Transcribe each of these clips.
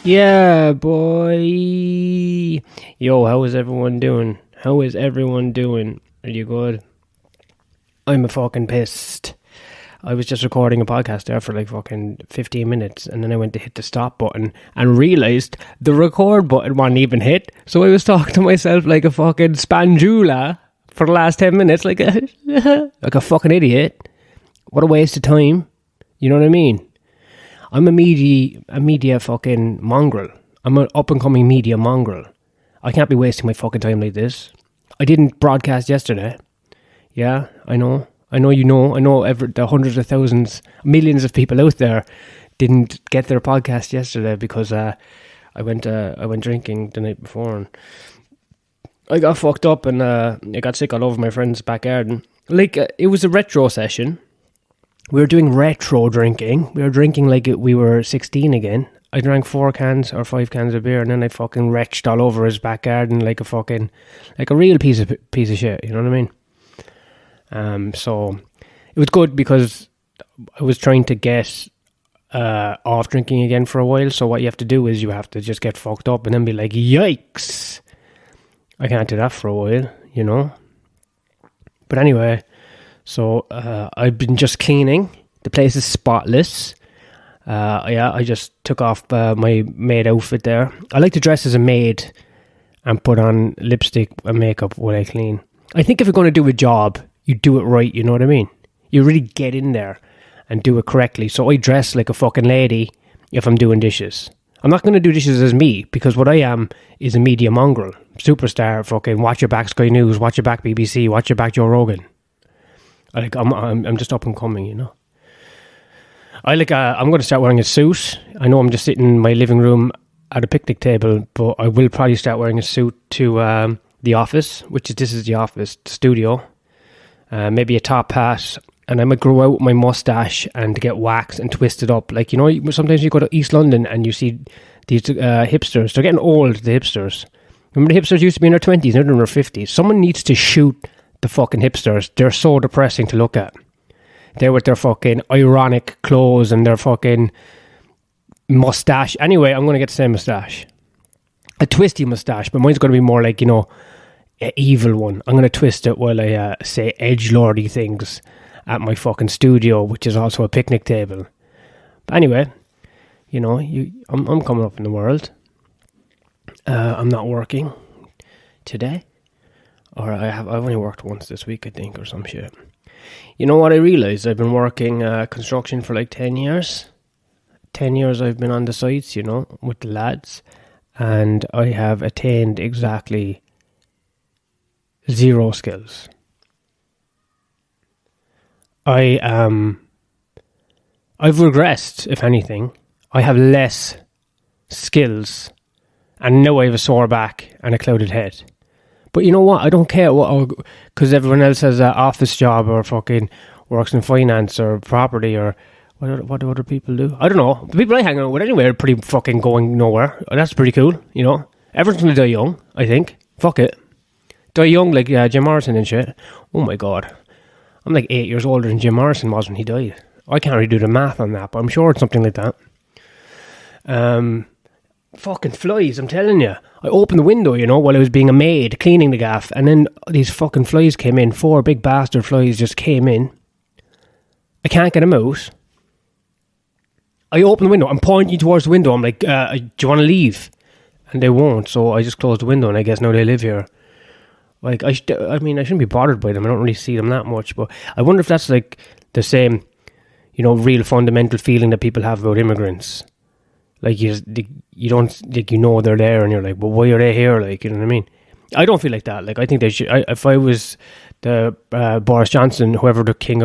Yeah, boy. Yo, how is everyone doing? How is everyone doing? Are you good? I'm a fucking pissed. I was just recording a podcast there for like fucking 15 minutes and then I went to hit the stop button and realised the record button wasn't even hit. So I was talking to myself like a fucking spandula for the last 10 minutes like a fucking idiot. What a waste of time. You know what I mean? I'm a media fucking mongrel. I'm an up-and-coming media mongrel. I can't be wasting my fucking time like this. I didn't broadcast yesterday. Yeah, I know. I know the hundreds of thousands, millions of people out there didn't get their podcast yesterday because I went drinking the night before and I got fucked up and I got sick all over my friend's backyard. And, it was a retro session. We were doing retro drinking. We were drinking like we were 16 again. I drank 4 cans or 5 cans of beer and then I fucking retched all over his back garden like a real piece of shit, you know what I mean? So it was good because I was trying to get off drinking again for a while. So what you have to do is you have to just get fucked up and then be like, yikes. I can't do that for a while, you know? But anyway... So, I've been just cleaning. The place is spotless. I just took off my maid outfit there. I like to dress as a maid and put on lipstick and makeup when I clean. I think if you're going to do a job, you do it right, you know what I mean? You really get in there and do it correctly. So I dress like a fucking lady if I'm doing dishes. I'm not going to do dishes as me because what I am is a media mongrel. Superstar, fucking watch your back Sky News, watch your back BBC, watch your back Joe Rogan. I'm just up and coming, you know. I'm going to start wearing a suit. I know I'm just sitting in my living room at a picnic table, but I will probably start wearing a suit to the office, this is the office, the studio. Maybe a top hat, and I might grow out my mustache and get waxed and twisted up. Like, you know, sometimes you go to East London and you see these hipsters. They're getting old, the hipsters. Remember the hipsters used to be in their 20s, they're in their 50s. Someone needs to shoot the fucking hipsters. They're so depressing to look at. They're with their fucking ironic clothes and their fucking mustache. Anyway, I'm going to get the same mustache. A twisty mustache, but mine's going to be more like, you know, an evil one. I'm going to twist it while I say edgelordy things at my fucking studio, which is also a picnic table. But anyway, you know, I'm coming up in the world. I'm not working today. Or I've only worked once this week, I think, or some shit. You know what I realised? I've been working construction for like 10 years. 10 years I've been on the sites, you know, with the lads. And I have attained exactly 0 skills. I've regressed, if anything. I have less skills. And now I have a sore back and a clouded head. But you know what? I don't care because everyone else has an office job or fucking works in finance or property or what do other people do? I don't know. The people I hang out with anyway are pretty fucking going nowhere. That's pretty cool, you know. Everyone's going to die young, I think. Fuck it. Die young like Jim Morrison and shit. Oh my God. I'm like 8 years older than Jim Morrison was when he died. I can't really do the math on that, but I'm sure it's something like that. Fucking flies, I'm telling you. I opened the window, you know, while I was being a maid, cleaning the gaff, and then these fucking flies came in. 4 big bastard flies just came in. I can't get them out. I open the window, I'm pointing towards the window, I'm like, do you want to leave? And they won't, so I just closed the window, and I guess now they live here. Like, I shouldn't be bothered by them, I don't really see them that much, but I wonder if that's like the same, you know, real fundamental feeling that people have about immigrants. Like, you don't, like, you know they're there, and you're like, well, why are they here? Like, you know what I mean? I don't feel like that. Like, I think they should, if I was the Boris Johnson, whoever the King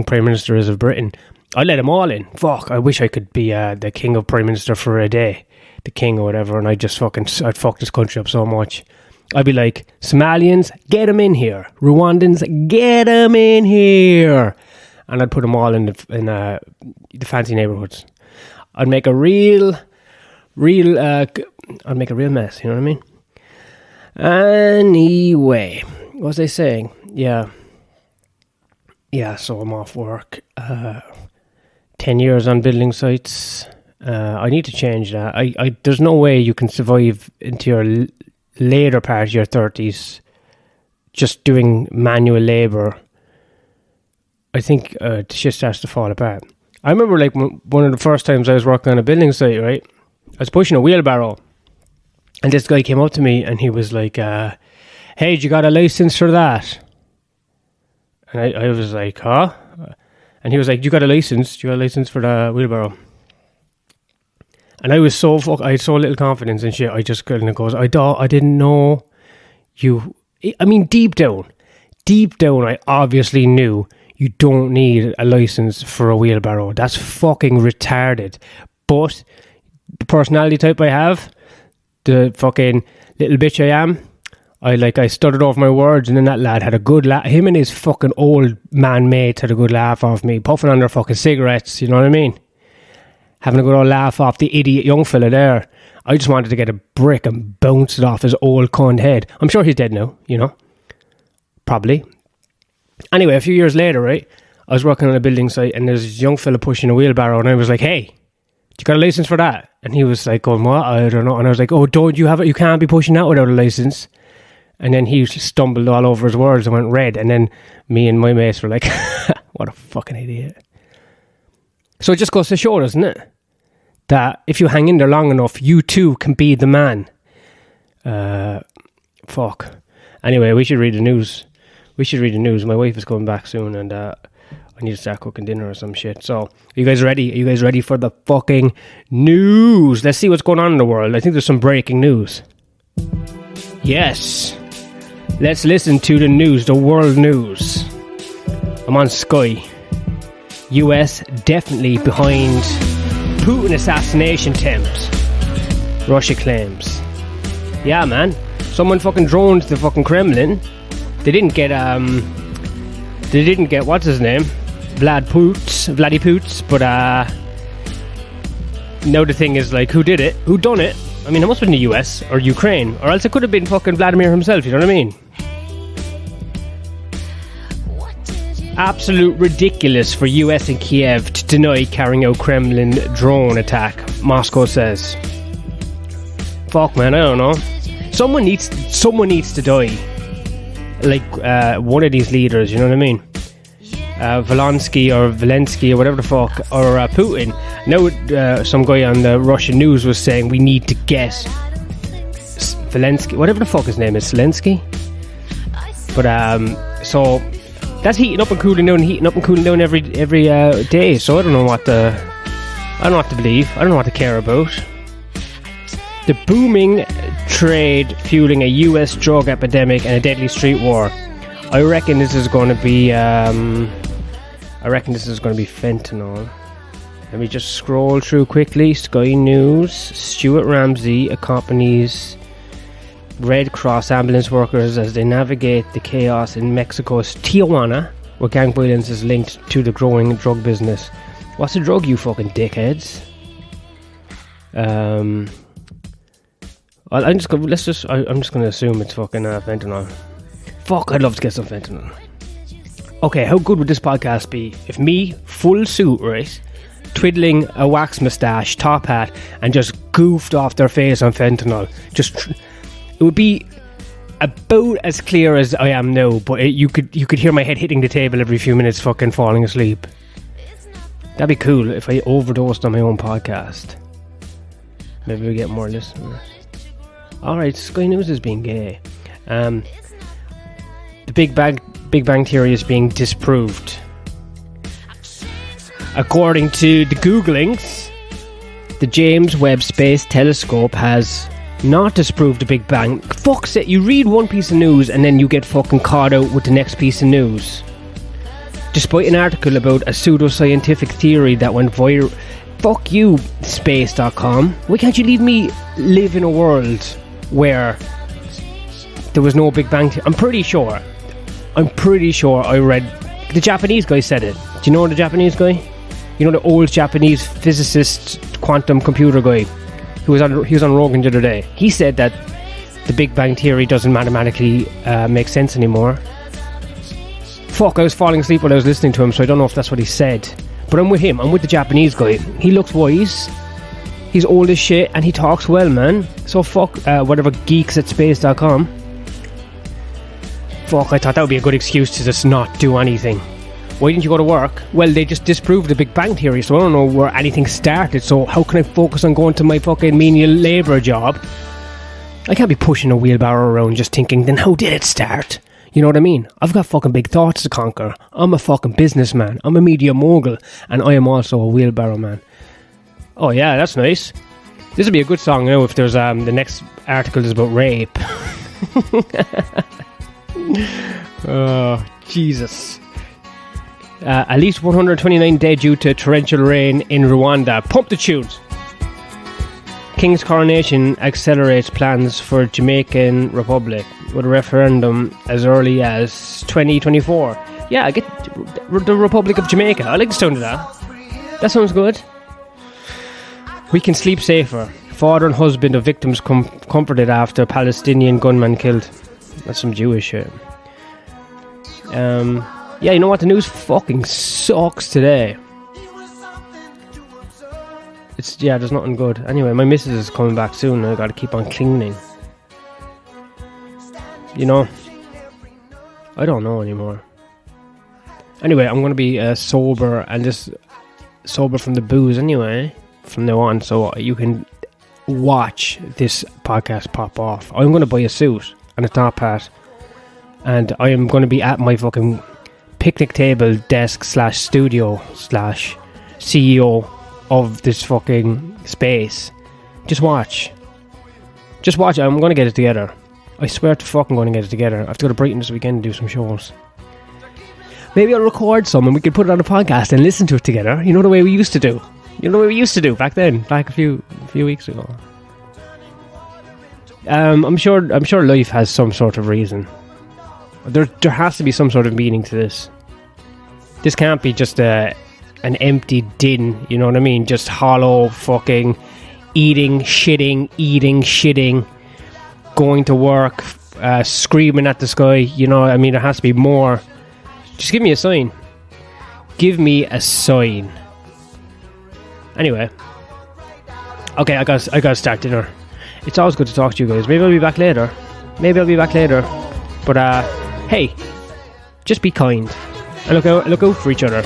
Prime Minister is of Britain, I'd let them all in. Fuck, I wish I could be the King of Prime Minister for a day. The King or whatever, and I'd fuck this country up so much. I'd be like, Somalians, get them in here. Rwandans, get them in here. And I'd put them all in the fancy neighborhoods. I'd make a real mess, you know what I mean? Anyway, what was I saying? Yeah, so I'm off work. 10 years on building sites. I need to change that. I there's no way you can survive into your later part of your 30s just doing manual labour. I think the shit starts to fall apart. I remember like one of the first times I was working on a building site, right? I was pushing a wheelbarrow and this guy came up to me and he was like, hey, you got a license for that? And I was like, huh? And he was like, you got a license? Do you got a license for the wheelbarrow? And I was I had so little confidence in shit. I just kind of goes, I didn't know you. I mean, deep down, I obviously knew you don't need a license for a wheelbarrow. That's fucking retarded. But the personality type I have, the fucking little bitch I am, I stuttered over my words, and then that lad had a good laugh. Him and his fucking old man mates had a good laugh off me, puffing on their fucking cigarettes, you know what I mean? Having a good old laugh off the idiot young fella there. I just wanted to get a brick and bounce it off his old cunt head. I'm sure he's dead now, you know? Probably. Anyway, a few years later, right, I was working on a building site and there's this young fella pushing a wheelbarrow and I was like, hey, you got a license for that? And he was like going, what? I don't know. And I was like, oh, don't you have it? You can't be pushing that without a license. And then he stumbled all over his words and went red. And then me and my mates were like, what a fucking idiot. So it just goes to show, doesn't it? That if you hang in there long enough, you too can be the man. Fuck. Anyway, we should read the news. My wife is coming back soon and I need to start cooking dinner or some shit. So, are you guys ready? Are you guys ready for the fucking news? Let's see what's going on in the world. I think there's some breaking news. Yes. Let's listen to the news, the world news. I'm on Sky. US definitely behind Putin assassination attempt, Russia claims. Yeah, man. Someone fucking droned the fucking Kremlin. They didn't get what's his name? Vladdy Poots, but now the thing is like, who did it? Who done it? I mean, it must have been the US or Ukraine, or else it could have been fucking Vladimir himself, you know what I mean? Absolute ridiculous for US and Kiev to deny carrying out Kremlin drone attack, Moscow says. Fuck, man, I don't know. Someone needs to die. Like one of these leaders, you know what I mean? Zelensky or whatever the fuck, or Putin. Now some guy on the Russian news was saying we need to get Zelensky, whatever the fuck his name is, Zelensky. But so that's heating up and cooling down every day. So I don't know what to believe. I don't know what to care about. The booming trade fueling a US drug epidemic and a deadly street war. I reckon this is going to be fentanyl. Let me just scroll through quickly. Sky News. Stuart Ramsey accompanies Red Cross ambulance workers as they navigate the chaos in Mexico's Tijuana, where gang violence is linked to the growing drug business. What's a drug, you fucking dickheads? I'm just going to assume it's fucking fentanyl. Fuck, I'd love to get some fentanyl. Okay, how good would this podcast be if me, full suit, right, twiddling a wax moustache, top hat, and just goofed off their face on fentanyl? It would be about as clear as I am now, but you could hear my head hitting the table every few minutes, fucking falling asleep. That'd be cool if I overdosed on my own podcast. Maybe we get more listeners. Alright, Sky News is being gay. The Big Bang Theory is being disproved. According to the Googlings, the James Webb Space Telescope has not disproved the Big Bang. Fuck's it, you read one piece of news and then you get fucking caught out with the next piece of news. Despite an article about a pseudoscientific theory that went viral. Fuck you, space.com. Why can't you leave me live in a world where there was no Big Bang Theory? I'm pretty sure I read the Japanese guy said it. Do you know the Japanese guy? You know the old Japanese physicist, quantum computer guy he was on Rogan the other day. He said that the Big Bang Theory doesn't mathematically make sense anymore. Fuck, I was falling asleep while I was listening to him, so I don't know if that's what he said. But I'm with him. I'm with the Japanese guy. He looks wise. He's old as shit and he talks well, man. So fuck whatever geeks@space.com. Fuck, I thought that would be a good excuse to just not do anything. Why didn't you go to work? Well, they just disproved the Big Bang Theory, so I don't know where anything started. So how can I focus on going to my fucking menial labour job? I can't be pushing a wheelbarrow around just thinking, then how did it start? You know what I mean? I've got fucking big thoughts to conquer. I'm a fucking businessman. I'm a media mogul. And I am also a wheelbarrow man. Oh yeah, that's nice. This would be a good song now if there's the next article is about rape. Oh, Jesus. At least 129 dead due to torrential rain in Rwanda. Pump the tunes. King's coronation accelerates plans for Jamaican Republic with a referendum as early as 2024. Yeah, I get the Republic of Jamaica. I like the sound of that. That sounds good. We can sleep safer. Father and husband of victims comforted after Palestinian gunman killed. That's some Jewish shit. Yeah, you know what? The news fucking sucks today. There's nothing good. Anyway, my missus is coming back soon and I gotta keep on cleaning. You know? I don't know anymore. Anyway, I'm gonna be sober and just sober from the booze anyway from now on, so you can watch this podcast pop off. I'm gonna buy a suit and a top hat, and I am gonna be at my fucking picnic table desk /studio /CEO of this fucking space. Just watch. I'm gonna get it together. I swear to fucking going to get it together. I have to go to Brighton this weekend and do some shows. Maybe I'll record some and we could put it on a podcast and listen to it together. You know the way we used to do. Back then, back a few weeks ago. I'm sure life has some sort of reason. There has to be some sort of meaning to this. This can't be just an empty din, you know what I mean? Just hollow fucking eating, shitting, going to work, screaming at the sky, you know what I mean? There has to be more. Just give me a sign. Give me a sign. Anyway. Okay, I gotta start dinner. It's always good to talk to you guys. Maybe I'll be back later. But hey, just be kind and look out for each other.